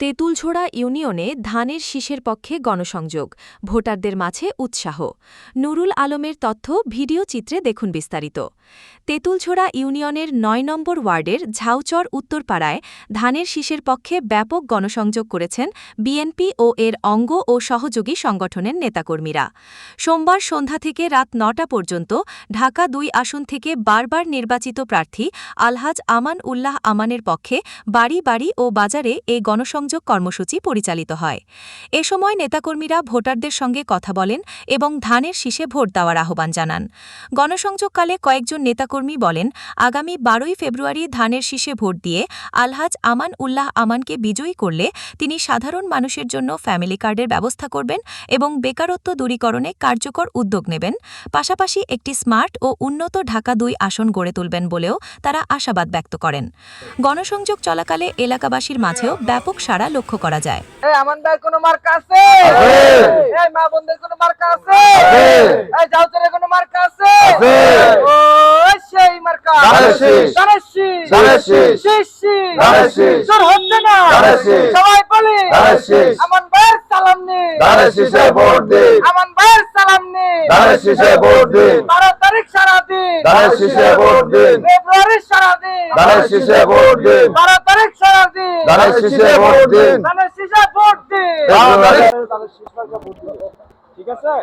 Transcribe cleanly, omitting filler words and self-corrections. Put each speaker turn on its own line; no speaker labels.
তেঁতুলঝোড়া ইউনিয়নে ধানের শীষের পক্ষে গণসংযোগ, ভোটারদের মাঝে উৎসাহ। নুরুল আলমের তথ্য ভিডিও চিত্রে দেখুন বিস্তারিত। তেঁতুলঝোড়া ইউনিয়নের ৯ নম্বর ওয়ার্ডের ঝাউচর উত্তরপাড়ায় ধানের শীষের পক্ষে ব্যাপক গণসংযোগ করেছেন বিএনপি ও এর অঙ্গ ও সহযোগী সংগঠনের নেতাকর্মীরা। সোমবার সন্ধ্যা থেকে রাত ৯টা পর্যন্ত ঢাকা ২ আসন থেকে বারবার নির্বাচিত প্রার্থী আলহাজ আমান উল্লাহ আমানের পক্ষে বাড়ি বাড়ি ও বাজারে এই গণসংযোগ কর্মসূচি পরিচালিত হয়। এ সময় নেতাকর্মীরা ভোটারদের সঙ্গে কথা বলেন এবং ধানের শীষে ভোট দেওয়ার আহ্বান জানান। গণসংযোগকালে কয়েকজন নেতাকর্মী বলেন, আগামী ১২ই ফেব্রুয়ারি ধানের শীষে ভোট দিয়ে আলহাজ আমান উল্লাহ আমানকে বিজয়ী করলে তিনি সাধারণ মানুষের জন্য ফ্যামিলি কার্ডের ব্যবস্থা করবেন এবং বেকারত্ব দূরীকরণে কার্যকর উদ্যোগ নেবেন, পাশাপাশি একটি স্মার্ট ও উন্নত ঢাকা ২ আসন গড়ে তুলবেন বলেও তারা আশাবাদ ব্যক্ত করেন। গণসংযোগ চলাকালে এলাকাবাসীর মাঝেও ব্যাপক সাড়া লক্ষ্য করা যায়।
ঠিক আছে।